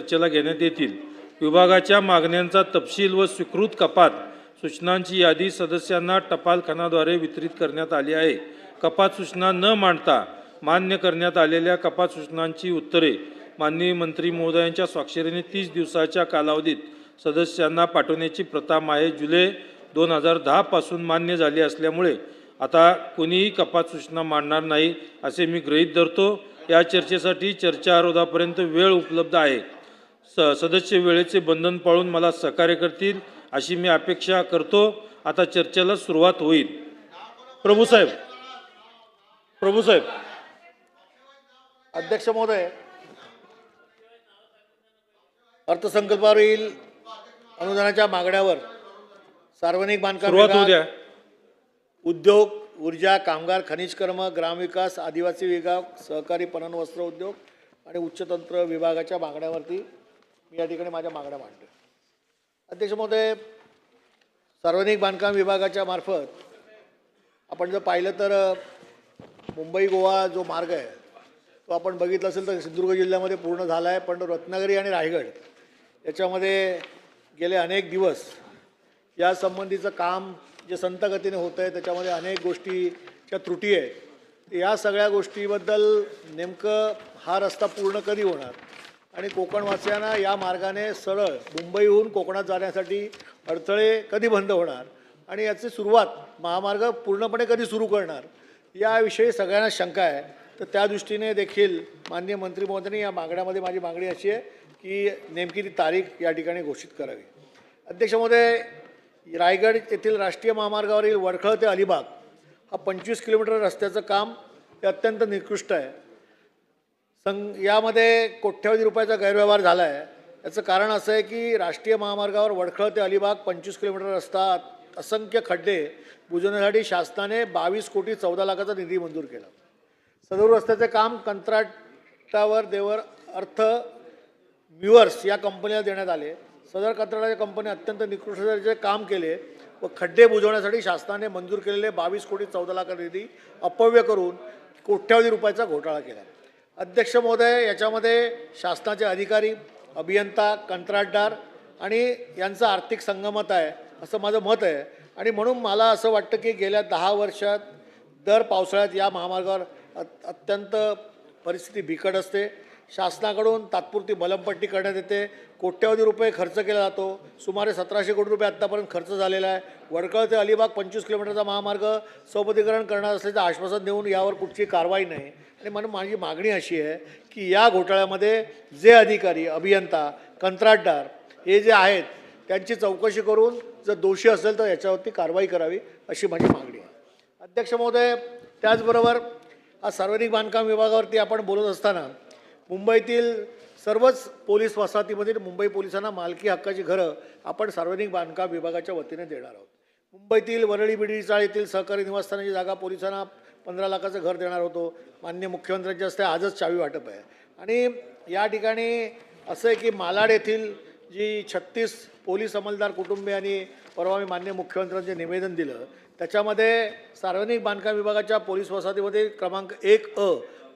चर्चेला घेण्यात येतील। विभागाच्या मागण्यांचा तपशील व स्वीकृत कपात सूचनांची यादी सदस्यांना टपालखानाद्वारे वितरित करण्यात आली आहे। कपात सूचना न मांडता मान्य करण्यात आलेल्या कपात सूचनांची उत्तरे माननीय मंत्री महोदयांच्या स्वाक्षरीने 30 दिवसाच्या कालावधीत सदस्यांना पाठवण्याची प्रथा आहे। जुलै 2010 पासून मान्य झाली असल्यामुळे आता कोणीही कपात सूचना मांडणार नाही असे मी गृहीत धरतो। या चर्चेसाठी चर्चा आरोधापर्यंत वेळ उपलब्ध आहे। सदस्य वेळेचे बंधन पाळून मला सहकार्य करतील अशी मी अपेक्षा करतो। आता चर्चेला सुरुवात होईल। प्रभू साहेब अध्यक्ष महोदय, अर्थसंकल्पावरील अनुदानाच्या मागण्यावर सार्वजनिक बांधकाम सुरुवात होऊ द्या। उद्योग, ऊर्जा, कामगार, खनिज कर्म, ग्रामविकास, आदिवासी विभाग, सहकारी पणन वस्त्र उद्योग आणि उच्चतंत्र विभागाच्या मागण्यावरती मी या ठिकाणी माझ्या मागण्या मांडतो। अध्यक्ष महोदय, सार्वजनिक बांधकाम विभागाच्या मार्फत आपण जर पाहिलं तर मुंबई गोवा जो मार्ग आहे तो आपण बघितलं असेल तर सिंधुदुर्ग जिल्ह्यामध्ये पूर्ण झाला आहे, पण रत्नागिरी आणि रायगड याच्यामध्ये गेले अनेक दिवस या संबंधीचं काम जे संत गतीने होतं आहे त्याच्यामध्ये अनेक गोष्टीच्या त्रुटी आहेत। या सगळ्या गोष्टीबद्दल नेमकं हा रस्ता पूर्ण कधी होणार आणि कोकणवासियांना या मार्गाने सरळ मुंबईहून कोकणात जाण्यासाठी अडथळे कधी बंद होणार आणि याची सुरुवात महामार्ग पूर्णपणे कधी सुरू करणार याविषयी सगळ्यांना शंका आहे। तर त्या दृष्टीने देखील माननीय मंत्री महोदयांनी या मागण्यामध्ये माझी मागणी अशी आहे की नेमकी ती तारीख या ठिकाणी घोषित करावी। अध्यक्ष महोदय, रायगड येथील राष्ट्रीय महामार्गावरील वडखळ ते अलिबाग हा 25 किलोमीटर रस्त्याचं काम हे अत्यंत निकृष्ट आहे। यामध्ये कोट्यवधी रुपयाचा गैरव्यवहार झाला आहे। याचं कारण असं आहे की राष्ट्रीय महामार्गावर वडखळ ते अलिबाग 25 किलोमीटर रस्ता असंख्य खड्डे बुजवण्यासाठी शासनाने 22 कोटी 14 लाखाचा निधी मंजूर केला। सदर रस्त्याचे काम कंत्राटावर देवर अर्थ म्युअर्स या कंपनीला देण्यात आले। सदर कंत्राटाच्या कंपनी अत्यंत निकृष्ट दर्जाचे काम केले व खड्डे बुजवण्यासाठी शासनाने मंजूर केलेले 22 कोटी 14 लाख निधी अपव्य करून कोट्यवधी रुपयाचा घोटाळा केला। अध्यक्ष महोदय, याच्यामध्ये शासनाचे अधिकारी, अभियंता, कंत्राटदार आणि यांचा आर्थिक संगमत आहे असं माझं मत आहे आणि म्हणून मला असं वाटतं की गेल्या 10 वर्षात दर पावसाळ्यात या महामार्गावर अत्यंत परिस्थिती बिकट असते। शासनाकडून तात्पुरती मलमपट्टी करण्यात येते, कोट्यवधी रुपये खर्च केला जातो। सुमारे 1700 कोटी रुपये आत्तापर्यंत खर्च झालेला आहे। वडखळ ते अलिबाग 25 किलोमीटरचा महामार्ग सोबतीकरण करणार असल्याचं आश्वासन देऊन यावर कुठची कारवाई नाही आणि म्हणून माझी मागणी अशी आहे की या घोटाळ्यामध्ये जे अधिकारी, अभियंता, कंत्राटदार हे जे आहेत त्यांची चौकशी करून जर दोषी असेल तर याच्यावरती कारवाई करावी अशी माझी मागणी आहे। अध्यक्ष महोदय, त्याचबरोबर आज सार्वजनिक बांधकाम विभागावरती आपण बोलत असताना मुंबईतील सर्वच पोलीस वसाहतीमधील मुंबई पोलिसांना मालकी हक्काची घरं आपण सार्वजनिक बांधकाम विभागाच्या वतीने देणार आहोत। मुंबईतील वरळी बिडी चाळ येथील सहकारी निवासस्थानाची जागा पोलिसांना 15 लाखाचं घर देणार होतो। माननीय मुख्यमंत्र्यांच्या हस्ते आजच चावी वाटप आहे आणि या ठिकाणी असं आहे की मालाड येथील जी 36 पोलीस अंमलदार कुटुंबियांनी परवा मी माननीय मुख्यमंत्र्यांचे निवेदन दिलं त्याच्यामध्ये सार्वजनिक बांधकाम विभागाच्या पोलीस वसाहतीमध्ये क्रमांक 1A,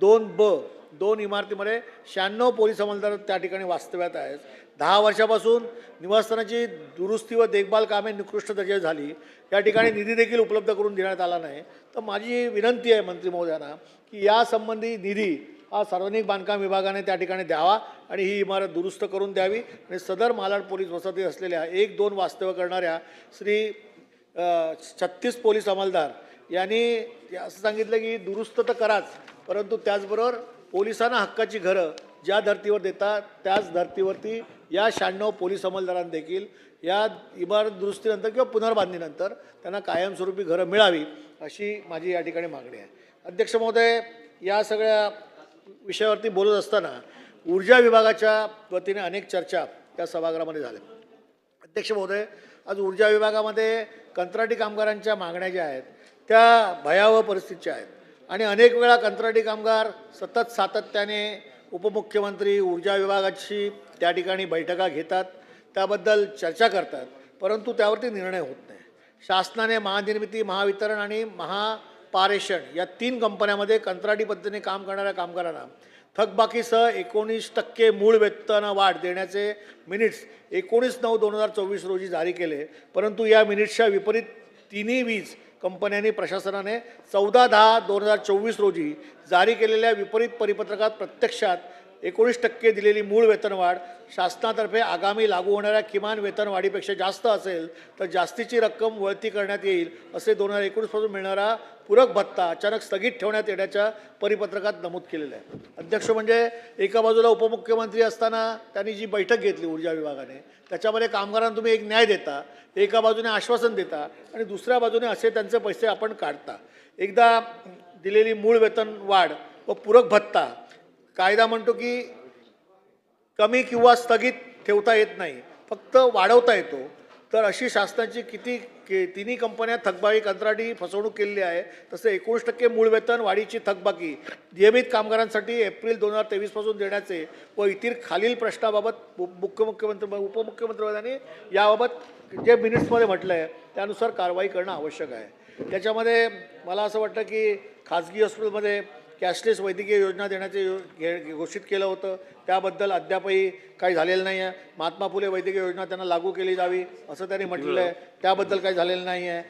2B, 2 इमारतीमध्ये 96 पोलीस अंमलदार त्या ठिकाणी वास्तव्यात आहेत। 10 वर्षापासून निवासस्थानाची दुरुस्ती व देखभाल कामे निकृष्ट दर्जाची झाली। या ठिकाणी निधी देखील उपलब्ध करून देण्यात आला नाही। तर माझी विनंती आहे मंत्री महोदयांना की यासंबंधी निधी हा सार्वजनिक बांधकाम विभागाने त्या ठिकाणी द्यावा आणि ही इमारत दुरुस्त करून द्यावी आणि सदर मालाड पोलीस वसाहती असलेल्या 1-2 वास्तव्य करणाऱ्या श्री 36 पोलीस अंमलदार यांनी असं सांगितलं की दुरुस्त तर कराच, परंतु त्याचबरोबर पोलिसांना हक्काची घरं ज्या धर्तीवर देतात त्याच धर्तीवरती या 96 पोलीस अंमलदारांना देखील या इमारत दुरुस्तीनंतर किंवा पुनर्बांधणीनंतर त्यांना कायमस्वरूपी घरं मिळावी अशी माझी या ठिकाणी मागणी आहे। अध्यक्ष महोदय, या सगळ्या विषयावरती बोलत असताना ऊर्जा विभागाच्या वतीने अनेक चर्चा या सभागृहामध्ये झाल्या। अध्यक्ष महोदय, आज ऊर्जा विभागामध्ये कंत्राटी कामगारांच्या मागण्या ज्या आहेत त्या भयावह परिस्थितीच्या आहेत आणि अनेक वेळा कंत्राटी कामगार सातत्याने उपमुख्यमंत्री ऊर्जा विभागाची त्या ठिकाणी बैठका घेतात, त्याबद्दल चर्चा करतात, परंतु त्यावरती निर्णय होत नाही। शासनाने महानिर्मिती, महावितरण आणि महापारेषण या 3 कंपन्यांमध्ये कंत्राटी पद्धतीने काम करणाऱ्या कामगारांना थकबाकीसह 19% मूळ वेतन वाढ देण्याचे मिनिट्स 19/9/2024 रोजी जारी केले, परंतु या मिनिट्सच्या विपरीत तिन्ही वीज कंपन्यांनी प्रशासनाने 14/10/2024 रोजी जारी केलेल्या विपरीत परिपत्रकात प्रत्यक्षात 19% दिलेली मूळ वेतनवाढ शासनातर्फे आगामी लागू होणाऱ्या किमान वेतनवाढीपेक्षा जास्त असेल तर जास्तीची रक्कम वळती करण्यात येईल असे 2019 पासून मिळणारा पूरक भत्ता अचानक स्थगित ठेवण्यात येण्याच्या परिपत्रकात नमूद केलेलं आहे. अध्यक्ष म्हणजे एका बाजूला उपमुख्यमंत्री असताना त्यांनी जी बैठक घेतली ऊर्जा विभागाने, त्याच्यामध्ये कामगारांना तुम्ही एक न्याय देता, एका बाजूने आश्वासन देता आणि दुसऱ्या बाजूने असे त्यांचे पैसे आपण काढता. एकदा दिलेली मूळ वेतन वाढ व पूरक भत्ता कायदा म्हणतो की कमी किंवा स्थगित ठेवता येत नाही, फक्त वाढवता येतो. तर अशी शासनाची तिन्ही कंपन्या थकबाकी कंत्राटी फसवणूक केलेली आहे. तसे 19% मूळ वेतन वाढीची थकबाकी नियमित कामगारांसाठी एप्रिल 2023 पासून देण्याचे व इतर खालील प्रश्नाबाबत उपमुख्यमंत्र्यांनी याबाबत जे मिनिट्समध्ये म्हटलं आहे त्यानुसार कारवाई करणं आवश्यक आहे. त्याच्यामध्ये मला असं वाटतं की खाजगी हॉस्पिटलमध्ये कॅशलेस वैद्यकीय योजना देण्याचे घोषित केलं होतं, त्याबद्दल अद्यापही काही झालेलं नाही आहे. महात्मा फुले वैद्यकीय योजना त्यांना लागू केली जावी असं त्यांनी म्हटलेलं आहे, त्याबद्दल काही झालेलं नाही आहे.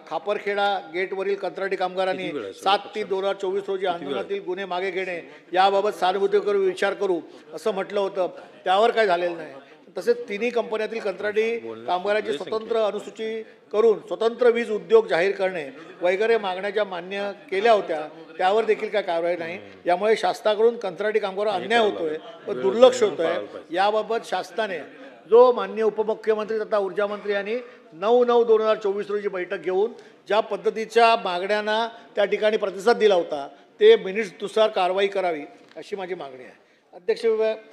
खापरखेडा गेटवरील कंत्राटी कामगारांनी 7/3/2024 रोजी आंदोलनातील गुन्हे मागे घेणे याबाबत सहानुभूती करू विचार करू असं म्हटलं होतं, त्यावर काही झालेलं नाही. तसेच तिन्ही कंपन्यातील कंत्राटी कामगारांची स्वतंत्र अनुसूची करून स्वतंत्र वीज उद्योग जाहीर करणे वगैरे मागण्या ज्या मान्य केल्या होत्या त्यावर देखील काय कारवाई नाही. यामुळे शासनाकडून कंत्राटी कामगारांवर अन्याय होतोय व दुर्लक्ष होतोय. याबाबत शासनाने जो माननीय उपमुख्यमंत्री तथा ऊर्जा मंत्री यांनी 9/9/2024 रोजी बैठक घेऊन ज्या पद्धतीच्या मागण्यांना त्या ठिकाणी प्रतिसाद दिला होता ते मिनिट्सनुसार कारवाई करावी अशी माझी मागणी आहे.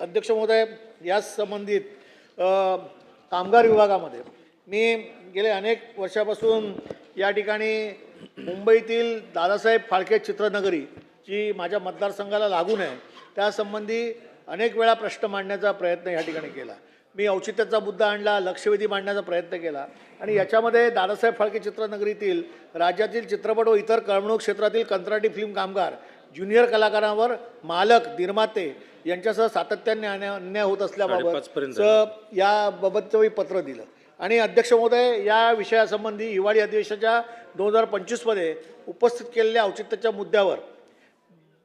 अध्यक्ष महोदय, याच संबंधित कामगार विभागामध्ये मी गेले अनेक वर्षापासून या ठिकाणी मुंबईतील दादासाहेब फाळके चित्रनगरी जी माझ्या मतदारसंघाला लागून आहे त्यासंबंधी अनेक वेळा प्रश्न मांडण्याचा प्रयत्न या ठिकाणी केला. मी औचित्याचा मुद्दा आणला, लक्षवेधी मांडण्याचा प्रयत्न केला आणि याच्यामध्ये दादासाहेब फाळके चित्रनगरीतील राज्यातील चित्रपट व इतर करमणूक क्षेत्रातील कंत्राटी फिल्म कामगार ज्युनियर कलाकारांवर मालक निर्माते यांच्यासह सातत्याने अन्याय होत असल्याबाबत याबाबतचं मी पत्र दिलं आणि अध्यक्ष महोदय या विषयासंबंधी हिवाळी अधिवेशनाच्या 2025 उपस्थित केलेल्या औचित्याच्या मुद्द्यावर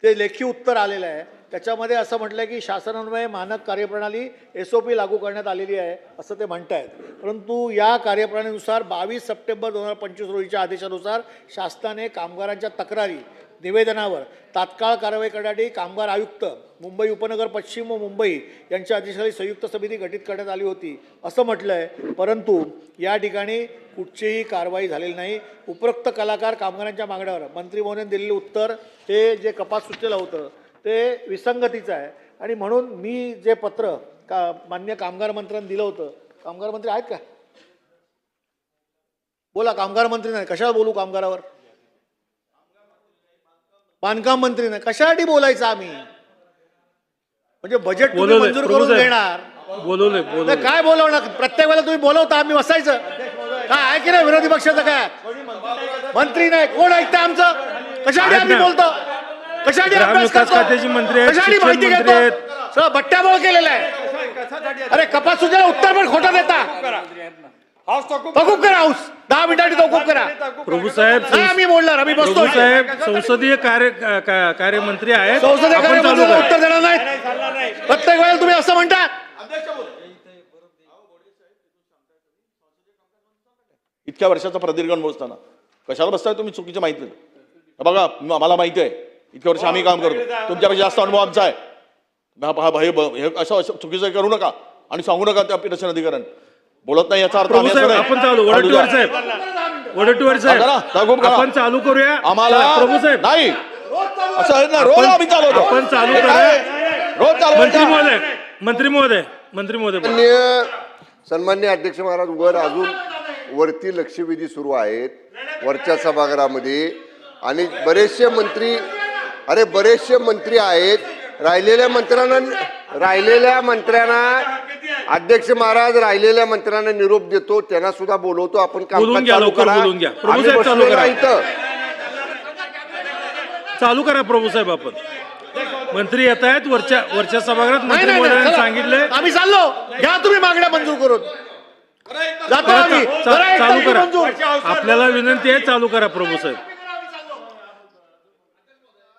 ते लेखी उत्तर आलेलं आहे. त्याच्यामध्ये असं म्हटलं की शासनान्वये मानक कार्यप्रणाली SOP लागू करण्यात आलेली आहे असं ते म्हणत आहेत, परंतु या कार्यप्रणालीनुसार 22 सप्टेंबर 2025 रोजीच्या आदेशानुसार शासनाने कामगारांच्या तक्रारी निवेदनावर तात्काळ कारवाई करण्यासाठी कामगार आयुक्त मुंबई उपनगर पश्चिम व मुंबई यांच्या अध्यक्षतेखाली संयुक्त समिती गठीत करण्यात आली होती असं म्हटलं आहे, परंतु या ठिकाणी कुठचीही कारवाई झालेली नाही. उपरोक्त कलाकार कामगारांच्या मागण्यावर मंत्री महोदयांनी दिलेलं उत्तर हे जे कपात सुचलेलं होतं ते विसंगतीचं आहे आणि म्हणून मी जे पत्र मान्य कामगार मंत्र्यांनी दिलं होतं, कामगार मंत्री आहेत का? बोला. कामगार मंत्री नाही, कशाला बोलू कामगारावर? बांधकाम मंत्री नाही, कशासाठी बोलायचं आम्ही? म्हणजे बजेट तुम्ही मंजूर करून देणार, बोलवले काय बोलवणार? प्रत्येक वेळेला तुम्ही बोलवता, आम्ही बसायचं काय आहे की नाही? विरोधी पक्षाचं काय मंत्री नाही, कोण ऐकतं आमचं? कशासाठी आम्ही बोलतो? कशासाठी अभ्यास करतो? कशासाठी माहिती घेतो? सगळं बट्ट्याबोळ केलेलं आहे. अरे कपात सुद्धा उत्तर पण खोटं देता. तहकूब करा, हाऊस 10 मिनिटांनी तहकूब करा. प्रभू साहेब आम्ही बोलणार, आम्ही बसतो. प्रभू साहेब संसदीय कार्यमंत्री आहेत, संसदीय कार्यमंत्र्यांना उत्तर देणार नाही. प्रत्येक वेळेला तुम्ही असं म्हणता. इतक्या वर्षाचा प्रदीर्घ अनुभव असताना कशाला बसताय तुम्ही? चुकीची माहिती बघा, आम्हाला माहिती आहे इतक्या वर्ष आम्ही काम करतो, तुमच्यापेक्षा जास्त अनुभव आमचा आहे. असं चुकीचं करू नका आणि सांगू नका त्या पीठासन अधिकाऱ्यांनी बोलत नाही याचा अर्थ आपण चालू वडट्टीवार साहेब, वडट्टीवार साहेब आपण चालू करूया आम्हाला. प्रभू साहेब नाही असं आहे ना, रोज आम्ही चालवतो. आपण चालू करूया रोज चालू. मंत्री महोदय सन्मान्य अध्यक्ष महाराज, वर अजून वरती लक्षवेधी सुरू आहेत वरच्या सभागृहामध्ये आणि बरेचसे मंत्री आहेत. राहिलेल्या मंत्र्यांना अध्यक्ष महाराज राहिलेल्या मंत्र्यांना निरोप देतो, त्यांना सुद्धा बोलवतो. आपण बोलून घ्या, लवकर बोलून घ्या. प्रभू साहेब चालू करा, चालू करा प्रभू साहेब. आपण मंत्री येत आहेत वरच्या सभागृहात नाही, मंत्री नाही, महोदयांनी चला. सांगितलंय आम्ही चाललो, घ्या तुम्ही मागण्या मंजूर करून जातो आम्ही. करा एक चालू तारखे करा मंजूर. आपल्याला विनंती आहे चालू करा प्रभू साहेब.